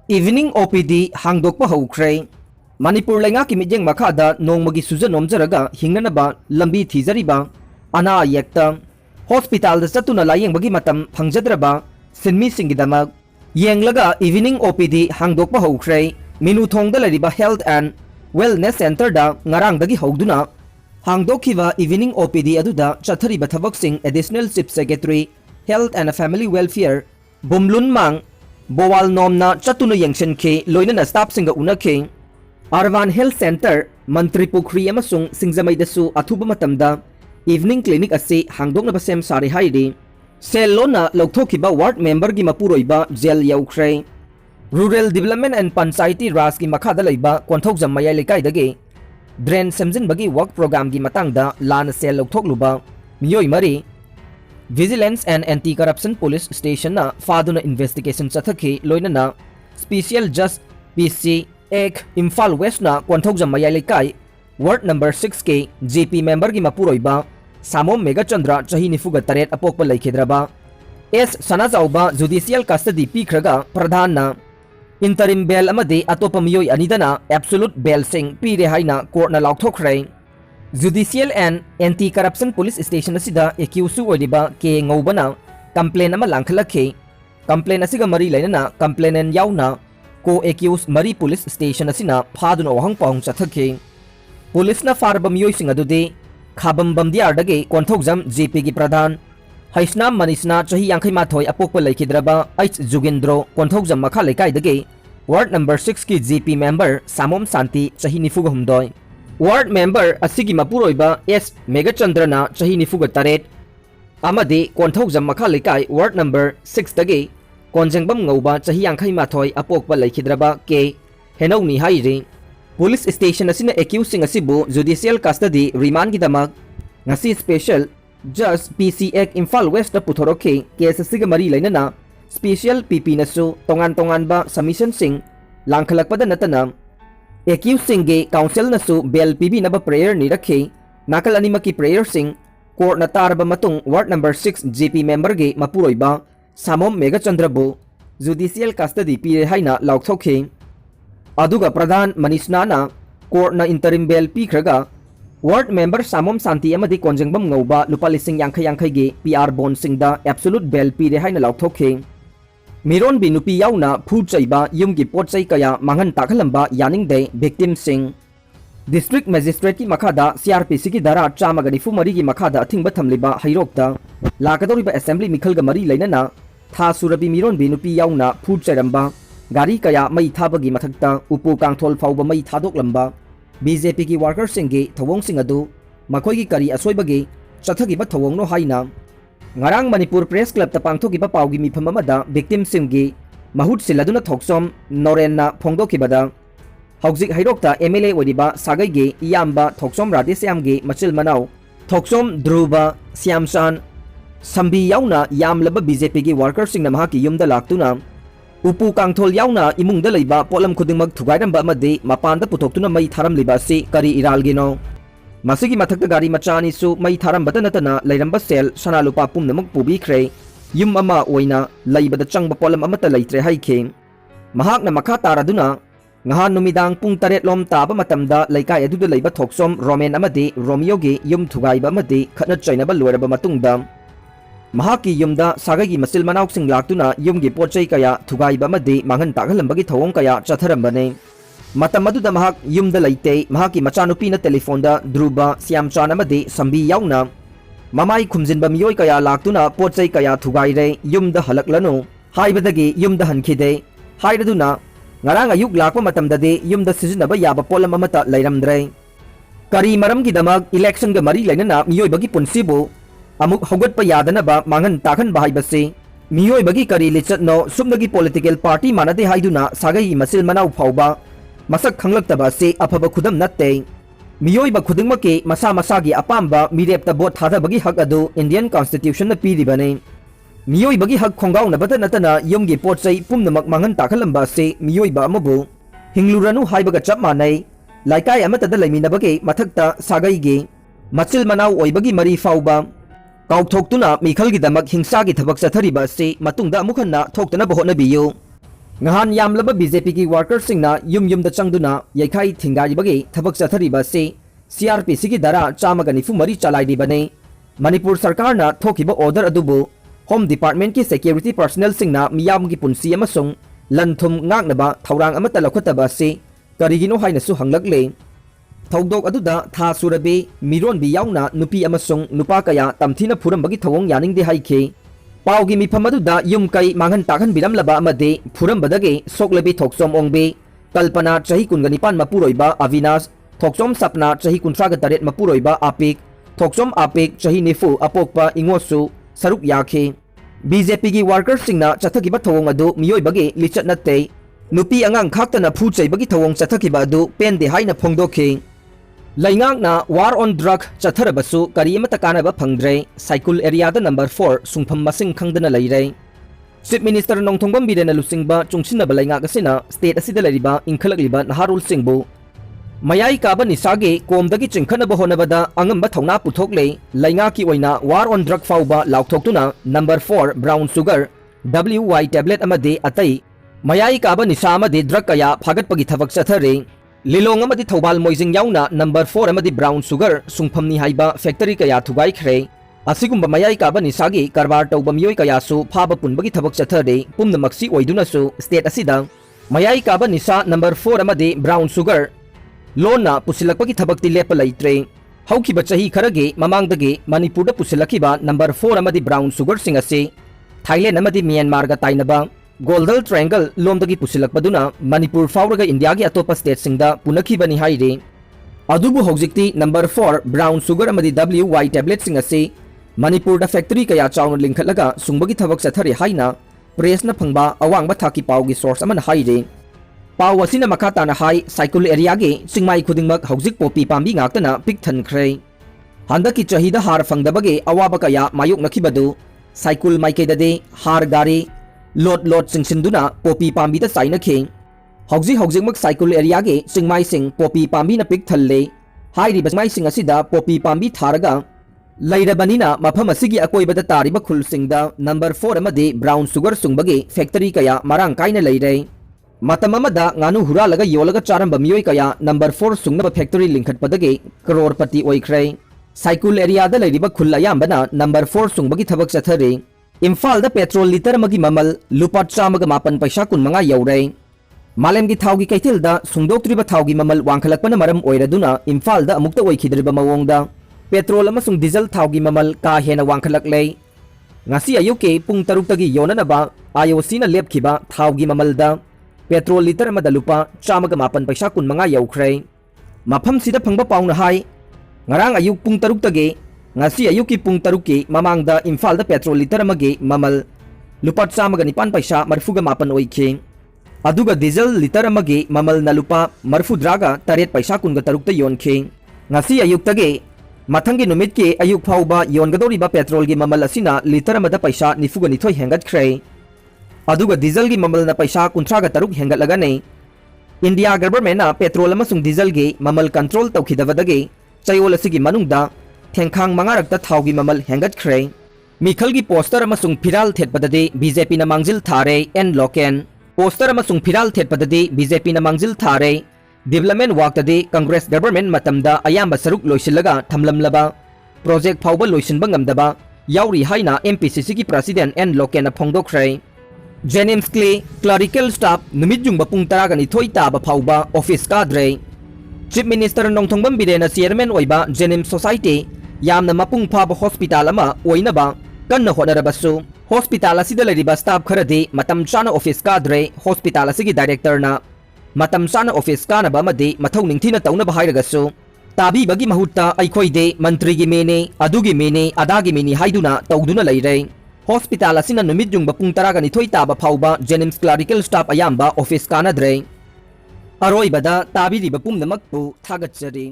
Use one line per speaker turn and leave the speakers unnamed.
evening OPD हांगदोकपा हौख्रे मणिपुर लेंगा की मिजेंग मखादा नोंमगी सुजन नोमजरगा हिंगनबा लंबी थीजरिबा अना अयेक्ता हॉस्पिटल चतुना लायेंबगी मतम फंगजद्रबा सिन्मी सिंगिदमक येंगलगा इवनिंग ओपीडी हांगदोकपा हौख्रे मिनुथोंगदा लरिबा हेल्थ एंड वेलनेस सेंटर दा ngarangdagi hogduna hangdokhiba evening OPD aduda chathariba thabak additional chief secretary health and family welfare bumlun mang bowal nomna chatuna yengchen khe loinana staff singa unakhe arvan health center mantri pukri amasung singjamai dasu athuba matamda evening clinic ase hangdokna basem sari hairi sellona lokthokhiba ward member gi mapuroiba jail yaukre rural development and panchayati raj ki makhada leiba konthok jammaya lekai dage drain semjin bagi work program gi matangda lan sel lokthokluba miyoi mari vigilance and anti corruption police station na faduna investigation chathaki loinana special just pc ek imphal west na konthok jammaya lekai ward number 6 ke gp member gi mapuroiba samom megachandra chahi nifuga taret apokpa leikhidra s sanajauba judicial custody pikhraga pradhan na interim bail amadi atopa miyoi anidana absolute bail sing pire haina court na laukthokre judicial and anti corruption police station asida accused oidiba ke ngobana complaint ama langkhalakhe complaint asiga mari lainana complainant yauna ko accused mari police station asina phaduna wahang paung chathakhe police na farba miyoi sing adudi khabam bamdiar dage konthokjam jp gi pradhan haisna manisna chahi yankhai mathoi apokpa leikidraba h jugendro konthokjam makha lekai dage ward number 6 ki gp member samom santi chahi nifuga humdoi ward member asigi mapuroiba s megachandrana chahi nifuga taret amadi konthokjam makha lekai ward number 6 dage konjengbam ngauba chahi yankhai mathoi apokpa leikidraba ke henoni hairi police station asina accusing asibu judicial custody remand gi damak ngasi special just PCX Imphal West puthorokhe case asiga mari lainana special PP nasu tongan ba submission sing langkhalakpada natana accused sing ge council nasu bail PB naba prayer ni rakhe nakal anima ki prayer sing court na tarba matung ward number 6 GP member ge mapuroiba samom megachandra bu judicial custody pi haina lauthokhe aduga pradhan manishna na court na interim bail pi khraga ward member samom santi amadi konjengbam ngauba lupa lising yankhai yankhai ge PR bond singda absolute bail pi re haina lauthokhe miron bi nupi yauna phu chaiba yumgi pot chai kaya mangan takhalamba yaning de victim sing district magistrate ki makhada CRPC ki dara chamagani fu mari gi makhada athingba thamliba hairokta lakadoriba assembly mikhal ga mari lainana tha surabi miron bi nupi yauna phu chairamba gari kaya mai thabagi mathakta upu kangthol fauba mai thadok lamba BJP ki worker singi thawong sing adu makhoi gi kari asoibagi chathagi ba thawong no haina ngarang manipur press club ta pangthoki ba pawgi mifam amada victim singi mahut siladuna thoksom norenna phongdoki bada hauzik hairokta MLA odiba sagai ge iyamba thoksom radesiam ge machil manau thoksom dhruba siamsan sambi yauna yamlaba BJP ki worker sing namha ki yumda laktuna upu kangthol yauna imungda leiba polam khudingmak thugairamba amadi mapanda putoktuna mai tharam liba si kari iralgino masigi mathakta gari machani su mai tharam bata natana leiramba sel sanalupa pumnamuk pubi khre yum ama oina leibada changba polam amata leitre haikhe mahakna makha taraduna ngahan numidang pung 8 lom taba matamda leikai aduda leiba thoksom romen amadi romeo ge yum thugaiba amadi khatna chainaba loiraba matungda mahaki yumda sagagi masil manauk sing laktuna yumgi pochai kaya thugaiba amadi mangan takhalambagi thawong kaya chatharambane matam aduda mahak yumda leite mahaki machanupi na telephone da dhruba siamchan amadi sambi yauna mamai khumjinba miyoi kaya laktuna pochai kaya thugaire yumda halaklanu haibadagi yumda hankhide hairaduna ngarang ayuk lakpa matamdade yumda sijinaba yaba polam amata leiramdre kari maram gi damak election ga mari lainana miyoi bagi punsibu amuk hogat pa yadanaba mangan takhan bahai base miyoi bagi kari lichat no sumnagi political party manade haiduna sagai masil manau phauba masak khanglakta se afaba khudam natte miyoi ba khudingma ke masa masa gi apamba mirep ta bot thada bagi hak adu Indian constitution na piri bane miyoi bagi hak khongaw na bata natana yumgi pot chai pumnamak mangan takhalamba se miyoi ba amabu hingluranu haibaga chap manai laikai amata da laiminabage mathakta sagai ge machil manau oibagi mari fauba kaukthok tuna mikhal gi damak hingsa gi thabak chathariba se matungda amukhanna thoktana bahona biyu ngahan yamlaba BJP ki workers singna yum da changduna yaikhai thingai bagi thabak chathari ba se CRPC ki dara chama gani fu mari chalai di bane Manipur sarkar na thokiba order adubu Home Department ki security personnel singna miyam ki punsi amasung lanthum ngaknaba thaurang amata lakhotaba se karigino haina su hanglakle Thogdok aduda tha surabe miron bi yauna nupi amasung nupa kaya tamthina phurambagi thawong yaning de haike Paugi mifam aduda yum kai mangan takhan biram laba amade phurambadage soklebi thoksom ongbe kalpana chahi kungani pan mapuroiba Avinash thoksom sapna chahi kuntraga taret mapuroiba Apik thoksom Apik chahi nifu apokpa ingosu saruk yakhe BJP gi workers singna chathakiba thawong adu miyoibage lichat natte nupi angang khaktana phu chaibagi thawong chathakiba adu pende haina phongdokhe Laingakna war on drug chatharabasu kariyamata kanaba phangdre cycle area da number 4 sungpham masing khangdana leire Chief Minister Nongthongbam Birena Lusingba chungsinaba laingak asina state asida leriba inkhalakliba Naharul Singbu Mayai kaba nisage komdagi chingkhanaba honabada angamba thongna puthokle laingaki oina war on drug fauba laukthokuna number 4 brown sugar WY tablet amade atai Mayai kaba nisa amade drug kaya phagatpagi thabak chathare Lilong amadi Thobal Moijing yauna number 4 amadi brown sugar sungphamni haiba factory kaya thugai khre asigumba mayai kaba nisagi karbar tauba miyoi kaya su phaba punbagi thabak chathare pumna maksi oiduna su state asida mayai kaba nisa number 4 amadi brown sugar lona pusilakpagi thabakti lepa laitre haukiba chahi kharage mamangdage Manipur da pusilakiba number 4 amadi brown sugar sing ase Thailand amadi Myanmar ga tainaba Golden Triangle lomdagi pusilakpaduna Manipur fauraga India gi atopa state singda punakhibani haire adubu hojikti number 4 brown sugar amadi WY tablet sing ase Manipur da factory kaya chawna lingkhatlaga sungbagi thabak chathare haina press na phangba awangba thaki pawgi source amana haire paw asina makata na hai cycle area gi singmai khudingmak hojik popi pambi ngaktana pik than khre handaki chahida har phangdabage awaba kaya mayuk nakhibadu cycle maikeda de har gari lot singsinduna popi pambi da saina kheng hojik mak cycle area ge singmai sing popi pambi na pik thalle hairi basmai sing asida popi pambi tharaga lairabanina mafam asigi akoiba da tariba khul singda number 4 amade brown sugar sungbage factory kaya marang kaina leire matam amada nganu huralaga yolaga charamba miyoi kaya number 4 sungna factory linkhat padage crorepati oikhre cycle area da leiriba khul ayambana number 4 sungbagi thabak chathare Imphal da petrol liter magi mamal lupa chamaga mapan paisa kun manga yaure malem gi thaugi kaithil da sungdoktriba thaugi mamal wangkhalakpana maram oiraduna Imphal da amukta oikhidriba mawongda petrol amasung diesel thaugi mamal ka hena wangkhalakle ngasi ayuke pung taruk tagi yonanaba IOC na lepkhiba thaugi mamal da petrol liter amada lupa chamaga mapan paisa kun manga yaukhre mafam sida phangba pauna hai ngarang ayuk pung taruk tagi ngasi ayuki pung taruki mamangda Imphal da petrol liter amage mamal lupa chamaga nipan paisa marfuga mapan oikhe aduga diesel liter amage mamal na lupa marfudraga taret paisa kunga tarukta yonkhe ngasi ayuktage mathangi numit ke ayuk phauba yongadoriba petrol gi mamal asina liter amada paisa nifuga nithoi hengat khre aduga diesel gi mamal na paisa kuntraga taruk hengat lagane India government na petrol amasung diesel gi mamal control tawkhidabadage chayol asigi manungda Thengkhang mangarakta thaugi mamal hengat khre Mikhalgi poster amasung phiral thetpadade BJP na mangjil thare N Loken poster amasung phiral thetpadade BJP na mangjil thare development work tade Congress government matamda ayamba saruk loisilaga thamlamlaba project phauba loisinba ngamdaba yauri haina MPCC ki president N Loken na phongdokhre Jenims Clay clerical staff numit jungba pung 12 taba phauba office kadre Chief Minister Nongthongbam Birena chairman oiba Jenims Society yamna mapung phaba hospital ama oinaba kanna honarabasu hospital asida leriba staff kharade matam chana office kadre hospital asigi director na matam chana office kanaba amade mathau ningthina tauna bahairagasu tabi bagi mahutta aikhoide mantri gi mene adugi mene adagi mene haiduna tawduna leire hospital asina numit jungba pung 12 taba phauba Jenims clerical staff ayamba office kanadre aroibada tabi riba pumnamakpu thagachari